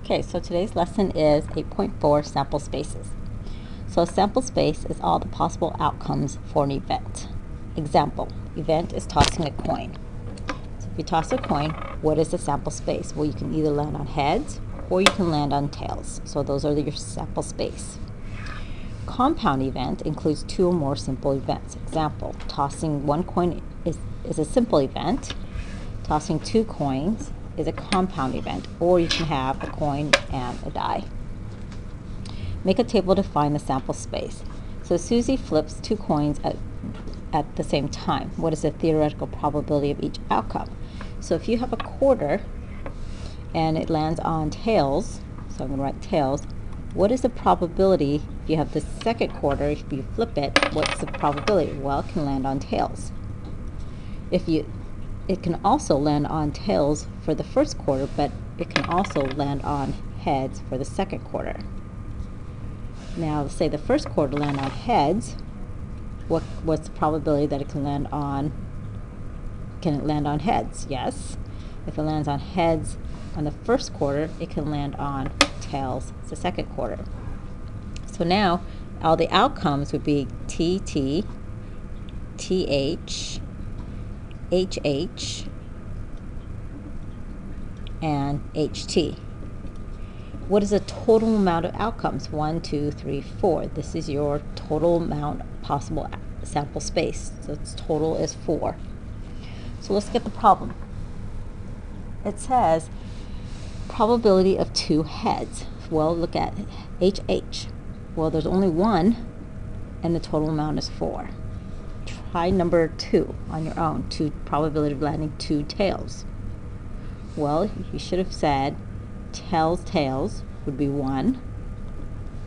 Okay, so today's lesson is 8.4 sample spaces. So a sample space is all the possible outcomes for an event. Example, event is tossing a coin. So if you toss a coin, what is the sample space? Well, you can either land on heads or you can land on tails. So those are your sample space. Compound event includes two or more simple events. Example, tossing one coin is a simple event. Tossing two coins is a compound event, or you can have a coin and a die. Make a table to find the sample space. So Susie flips two coins at the same time. What is the theoretical probability of each outcome? So if you have a quarter and it lands on tails, so I'm going to write tails, what is the probability if you have the second quarter, if you flip it, what's the probability? Well, it can land on tails. It can also land on tails for the first quarter, but it can also land on heads for the second quarter. Now, let's say the first quarter land on heads. What's the probability that it can land on? Can it land on heads? Yes. If it lands on heads on the first quarter, it can land on tails the second quarter. So now, all the outcomes would be TT, TH, HH, and HT. What is the total amount of outcomes? 1, 2, 3, 4. This is your total amount of possible sample space. So its total is 4. So let's get the problem. It says probability of two heads. Well, look at HH. Well, there's only one, and the total amount is 4. Try number 2 on your own, probability of landing two tails. Well, you should have said tails would be 1,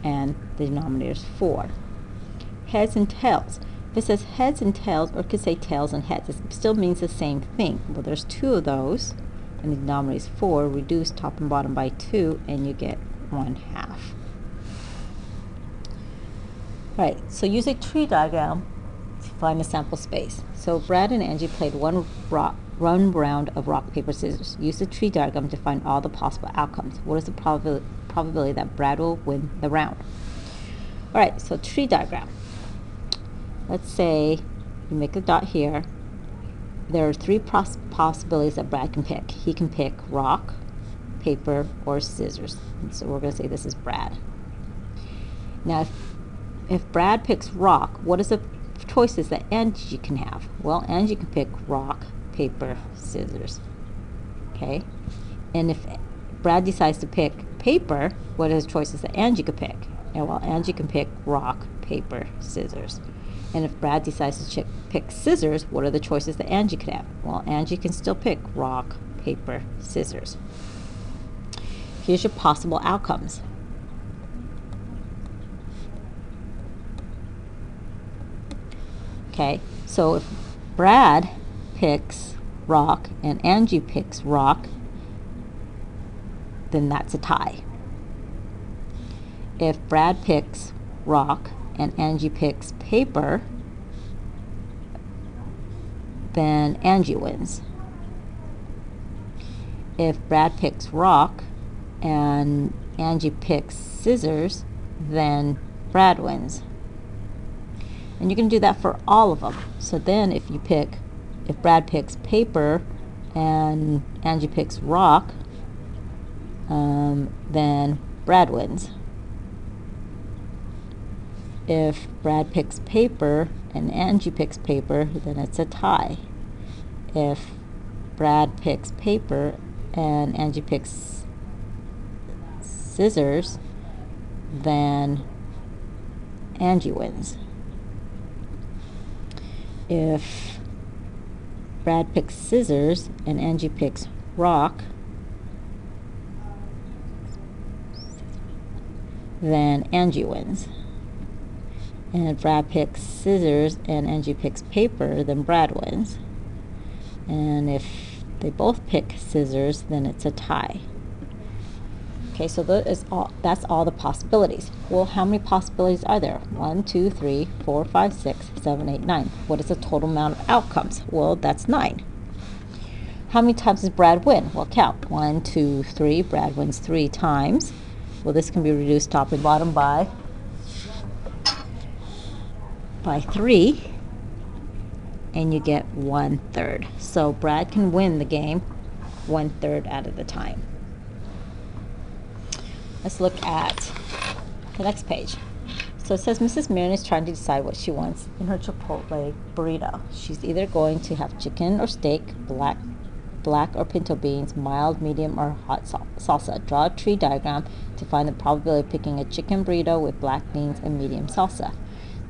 and the denominator is 4. Heads and tails. If it says heads and tails, or it could say tails and heads, it still means the same thing. Well, there's 2 of those, and the denominator is 4. Reduce top and bottom by 2, and you get 1/2. All right, so use a tree diagram to find the sample space. So Brad and Angie played one round of rock, paper, scissors. Use the tree diagram to find all the possible outcomes. What is the probability that Brad will win the round? All right, so tree diagram. Let's say you make a dot here. There are 3 possibilities that Brad can pick. He can pick rock, paper, or scissors. And so we're going to say this is Brad. Now, if Brad picks rock, what is the choices that Angie can have? Well, Angie can pick rock, paper, scissors. Okay? And if Brad decides to pick paper, what are the choices that Angie could pick? And well, Angie can pick rock, paper, scissors. And if Brad decides to pick scissors, what are the choices that Angie could have? Well, Angie can still pick rock, paper, scissors. Here's your possible outcomes. Okay, so if Brad picks rock and Angie picks rock, then that's a tie. If Brad picks rock and Angie picks paper, then Angie wins. If Brad picks rock and Angie picks scissors, then Brad wins. And you can do that for all of them. So then if Brad picks paper and Angie picks rock, then Brad wins. If Brad picks paper and Angie picks paper, then it's a tie. If Brad picks paper and Angie picks scissors, then Angie wins. If Brad picks scissors and Angie picks rock, then Angie wins. And if Brad picks scissors and Angie picks paper, then Brad wins. And if they both pick scissors, then it's a tie. Okay, so that's all the possibilities. Well, how many possibilities are there? 1, 2, 3, 4, 5, 6, 7, 8, 9. What is the total amount of outcomes? Well, that's 9. How many times does Brad win? Well, count. 1, 2, 3. Brad wins 3 times. Well, this can be reduced top and bottom by 3, and you get 1/3. So Brad can win the game 1/3 out of the time. Let's look at the next page. So it says Mrs. Marion is trying to decide what she wants in her Chipotle burrito. She's either going to have chicken or steak, black or pinto beans, mild, medium, or hot salsa. Draw a tree diagram to find the probability of picking a chicken burrito with black beans and medium salsa.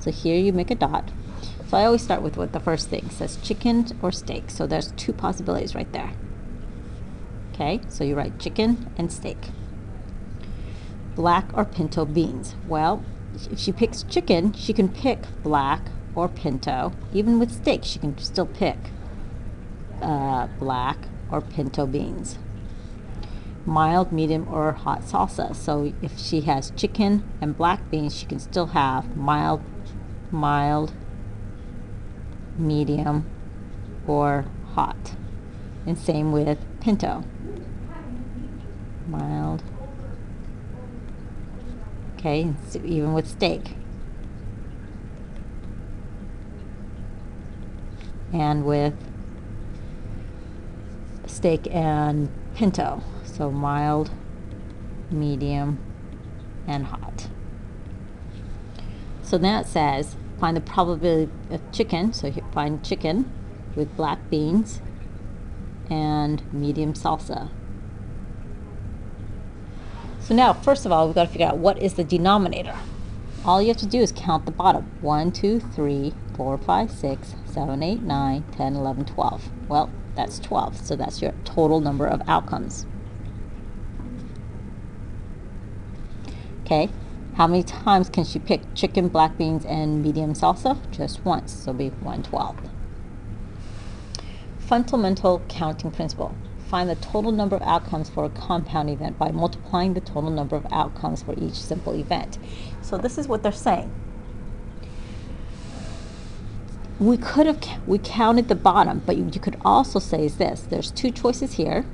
So here you make a dot. So I always start with what the first thing says, chicken or steak. So there's 2 possibilities right there. Okay, so you write chicken and steak. Black or pinto beans. Well, if she picks chicken, she can pick black or pinto. Even with steak, she can still pick black or pinto beans. Mild, medium, or hot salsa. So if she has chicken and black beans, she can still have mild, medium, or hot. And same with pinto. Mild. Okay, so even with steak. And with steak and pinto. So mild, medium, and hot. So now it says find the probability of chicken. So you find chicken with black beans and medium salsa. So now, first of all, we've got to figure out what is the denominator. All you have to do is count the bottom. 1, 2, 3, 4, 5, 6, 7, 8, 9, 10, 11, 12. Well, that's 12. So that's your total number of outcomes. Okay, how many times can she pick chicken, black beans, and medium salsa? Just once, so it'll be 1/12. Fundamental counting principle. Find the total number of outcomes for a compound event by multiplying the total number of outcomes for each simple event. So this is what they're saying. We counted the bottom, but you could also say is this. There's 2 choices here.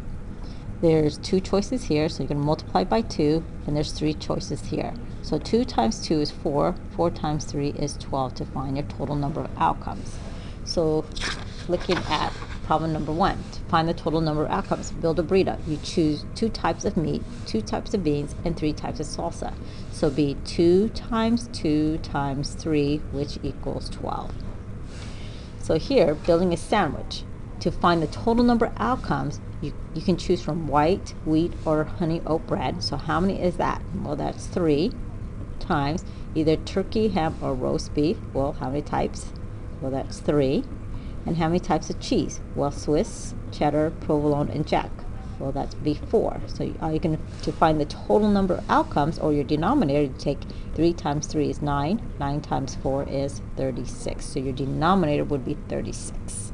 There's 2 choices here, so you're going to multiply by 2, and there's 3 choices here. So 2 times 2 is 4, 4 times 3 is 12 to find your total number of outcomes. So looking at problem number 1, to find the total number of outcomes, build a burrito. You choose 2 types of meat, 2 types of beans, and 3 types of salsa. So it'd be 2 times 2 times 3, which equals 12. So here, building a sandwich. To find the total number of outcomes, you can choose from white, wheat, or honey oat bread. So how many is that? Well, that's 3 times either turkey, ham, or roast beef. Well, how many types? Well, that's 3. And how many types of cheese? Well, Swiss, cheddar, provolone, and jack. Well, that's be 4. So to find the total number of outcomes, or your denominator, you take 3 times 3 is 9. 9 times 4 is 36. So your denominator would be 36.